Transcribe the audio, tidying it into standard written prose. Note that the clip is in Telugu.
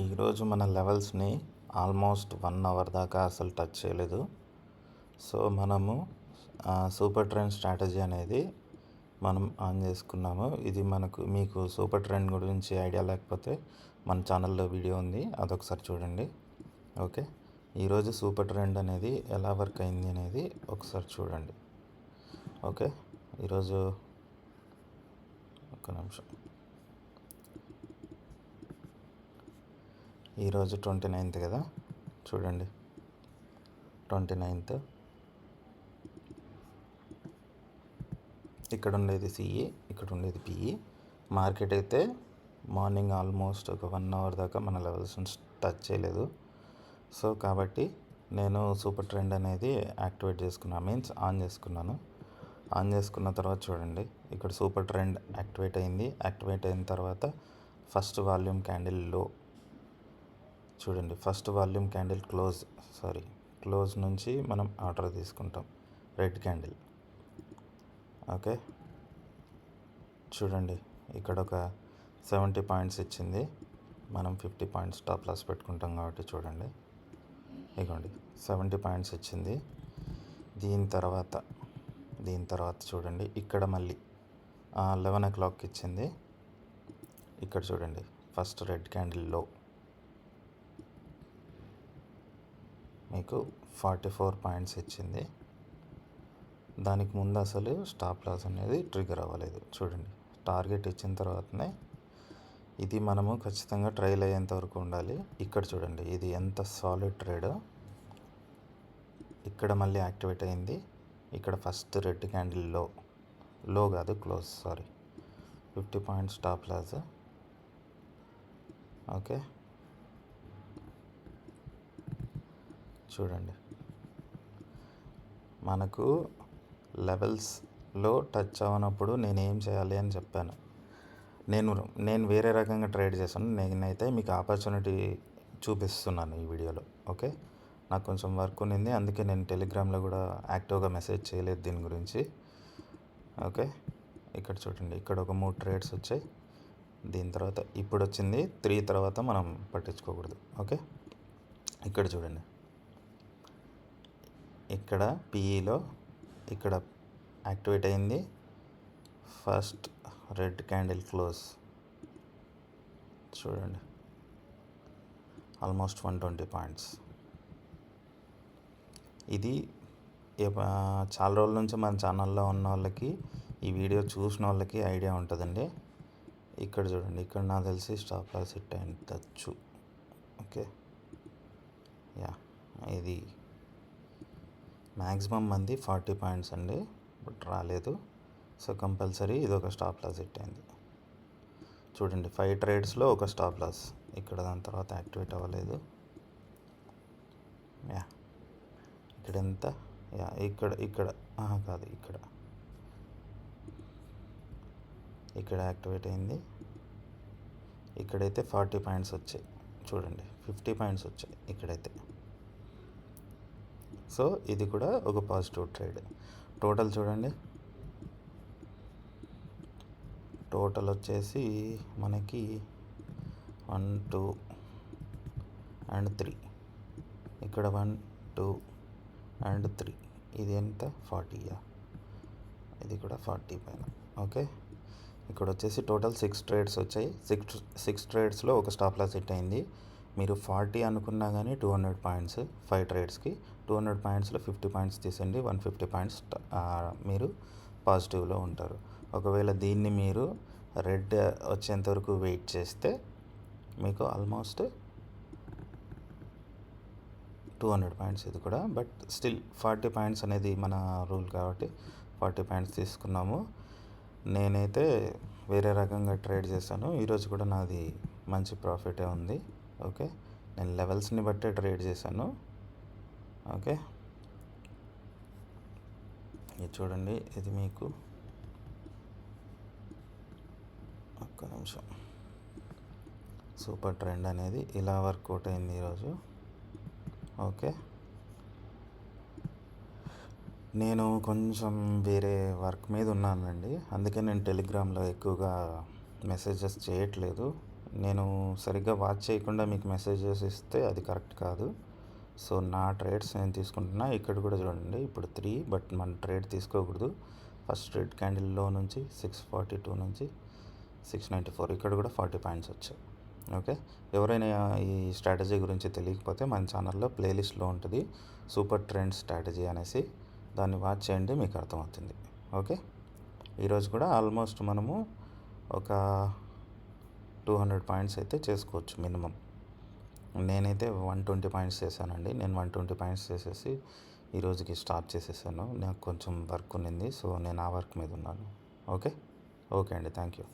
ఈరోజు మన లెవెల్స్ని ఆల్మోస్ట్ 1 అవర్ దాకా అసలు టచ్ చేయలేదు. సో మనము సూపర్ ట్రెండ్ స్ట్రాటజీ అనేది మనం ఆన్ చేసుకున్నాము. ఇది మీకు సూపర్ ట్రెండ్ గురించి ఐడియా లేకపోతే మన ఛానల్లో వీడియో ఉంది, అదొకసారి చూడండి. ఓకే, ఈరోజు సూపర్ ట్రెండ్ అనేది ఎలా వర్క్ అయింది అనేది ఒకసారి చూడండి. ఓకే, ఈరోజు ఒక్క నిమిషం. ఈరోజు 29th కదా, చూడండి. 29th ఇక్కడ ఉండేది సిఈ, ఇక్కడ ఉండేది పిఈ. మార్కెట్ అయితే మార్నింగ్ ఆల్మోస్ట్ ఒక 1 అవర్ దాకా మన లెవెల్స్ టచ్ చేయలేదు. సో కాబట్టి నేను సూపర్ ట్రెండ్ అనేది యాక్టివేట్ చేసుకున్నాను, మీన్స్ ఆన్ చేసుకున్నాను. ఆన్ చేసుకున్న తర్వాత చూడండి, ఇక్కడ సూపర్ ట్రెండ్ యాక్టివేట్ అయింది. యాక్టివేట్ అయిన తర్వాత ఫస్ట్ వాల్యూమ్ క్యాండిల్ లో చూడండి, ఫస్ట్ వాల్యూమ్ క్యాండిల్ క్లోజ్ నుంచి మనం ఆర్డర్ తీసుకుంటాం, రెడ్ క్యాండిల్. ఓకే, చూడండి ఇక్కడ ఒక 70 పాయింట్స్ ఇచ్చింది. మనం 50 పాయింట్స్ టాప్ లాస్ పెట్టుకుంటాం కాబట్టి చూడండి, ఇదిగోండి 70 పాయింట్స్ ఇచ్చింది. దీని తర్వాత చూడండి, ఇక్కడ మళ్ళీ 11 o'clock ఇచ్చింది. ఇక్కడ చూడండి, ఫస్ట్ రెడ్ క్యాండిల్ లో మీకు 44 పాయింట్స్ ఇచ్చింది. దానికి ముందు అసలు స్టాప్ లాస్ అనేది ట్రిగర్ అవ్వలేదు. చూడండి, టార్గెట్ ఇచ్చిన తర్వాతనే ఇది మనము ఖచ్చితంగా ట్రైల్ అయ్యేంత వరకు ఉండాలి. ఇక్కడ చూడండి, ఇది ఎంత సాలిడ్ ట్రేడ్. ఇక్కడ మళ్ళీ యాక్టివేట్ అయింది. ఇక్కడ ఫస్ట్ రెడ్ క్యాండిల్ లో కాదు, close, 50 points stop loss. Okay, చూడండి, మనకు లెవెల్స్లో టచ్ అవ్వనప్పుడు నేనేం చేయాలి అని చెప్పాను. నేను వేరే రకంగా ట్రేడ్ చేశాను. నేనైతే మీకు ఆపర్చునిటీ చూపిస్తున్నాను ఈ వీడియోలో. ఓకే, నాకు కొంచెం వర్క్ ఉన్నింది, అందుకే నేను టెలిగ్రామ్లో కూడా యాక్టివ్గా మెసేజ్ చేయలేదు దీని గురించి. ఓకే, ఇక్కడ చూడండి, ఇక్కడ ఒక 3 ట్రేడ్స్ వచ్చాయి. దీని తర్వాత ఇప్పుడు వచ్చింది 3 తర్వాత మనం పట్టించుకోకూడదు. ఓకే, ఇక్కడ చూడండి, ఇక్కడ పిఈలో ఇక్కడ యాక్టివేట్ అయింది. ఫస్ట్ రెడ్ క్యాండిల్ క్లోజ్ చూడండి, ఆల్మోస్ట్ 120 పాయింట్స్. ఇది చాలా రోజుల నుంచి మన ఛానల్లో ఉన్న వాళ్ళకి, ఈ వీడియో చూసిన వాళ్ళకి ఐడియా ఉంటుందండి. ఇక్కడ చూడండి, ఇక్కడ నాకు తెలిసి స్టాప్ లాస్ హిట్ అయిందచ్చు. ఓకే, ఇది మ్యాక్సిమం మంది 40 పాయింట్స్ అండి, బట్ రాలేదు. సో కంపల్సరీ ఇది ఒక స్టాప్ లాస్ హిట్ అయింది. చూడండి, 5 ట్రేడ్స్లో ఒక స్టాప్ లాస్. ఇక్కడ దాని తర్వాత యాక్టివేట్ అవ్వలేదు. ఇక్కడ ఎంత, ఇక్కడ కాదు, ఇక్కడ యాక్టివేట్ అయింది. ఇక్కడైతే 40 పాయింట్స్ వచ్చాయి. చూడండి, 50 పాయింట్స్ వచ్చాయి ఇక్కడైతే. సో ఇది కూడా ఒక పాజిటివ్ ట్రేడ్. టోటల్ చూడండి, టోటల్ వచ్చేసి మనకి 1 2 and 3, ఇక్కడ 1 2 and 3, ఇది ఎంత 40, ఇది కూడా 40 పైన. ఓకే, ఇక్కడ వచ్చేసి టోటల్ 6 ట్రేడ్స్ వచ్చాయి. 6 ట్రేడ్స్లో ఒక స్టాప్ లాస్ హిట్ అయింది. మీరు 40 అనుకున్నా కానీ 200 పాయింట్స్, 5 ట్రేడ్స్కి 200 పాయింట్స్లో 50 పాయింట్స్ తీసేయండి, 150 పాయింట్స్ మీరు పాజిటివ్లో ఉంటారు. ఒకవేళ దీన్ని మీరు రెడ్ వచ్చేంత వరకు వెయిట్ చేస్తే మీకు ఆల్మోస్ట్ 200 పాయింట్స్ ఇది కూడా. బట్ స్టిల్ 40 పాయింట్స్ అనేది మన రూల్ కాబట్టి 40 పాయింట్స్ తీసుకున్నాము. నేనైతే వేరే రకంగా ట్రేడ్ చేశాను. ఈరోజు కూడా నాది మంచి ప్రాఫిటే ఉంది. ఓకే, నేను లెవెల్స్ని బట్టే ట్రేడ్ చేశాను. ఓకే, ఇది చూడండి, ఇది మీకు ఒక్క నిమిషం. సూపర్ ట్రెండ్ అనేది ఇలా వర్కౌట్ అయింది ఈరోజు. ఓకే, నేను కొంచెం వేరే వర్క్ మీద ఉన్నానండి, అందుకే నేను టెలిగ్రామ్లో ఎక్కువగా మెసేజెస్ చేయట్లేదు. నేను సరిగ్గా వాచ్ చేయకుండా మీకు మెసేజెస్ ఇస్తే అది కరెక్ట్ కాదు. సో నా ట్రేడ్స్ నేను తీసుకుంటున్నా. ఇక్కడ కూడా చూడండి, ఇప్పుడు 3, బట్ మన ట్రేడ్ తీసుకోకూడదు. ఫస్ట్ రెడ్ క్యాండిల్లో నుంచి 642 నుంచి 694, ఇక్కడ కూడా 40 పాయింట్స్ వచ్చాయి. ఓకే, ఎవరైనా ఈ స్ట్రాటజీ గురించి తెలియకపోతే మన ఛానల్లో ప్లేలిస్ట్లో ఉంటుంది సూపర్ ట్రెండ్ స్ట్రాటజీ అనేసి, దాన్ని వాచ్ చేయండి, మీకు అర్థమవుతుంది. ఓకే, ఈరోజు కూడా ఆల్మోస్ట్ మనము ఒక 200 పాయింట్స్ అయితే చేసుకోవచ్చు మినిమం. నేనైతే 120 పాయింట్స్ చేశానండి. నేను 120 పాయింట్స్ చేసేసి ఈరోజుకి స్టార్ట్ చేసేసాను. నాకు కొంచెం వర్క్ ఉన్నింది, సో నేను ఆ వర్క్ మీద ఉన్నాను. ఓకే అండి, థ్యాంక్ యూ.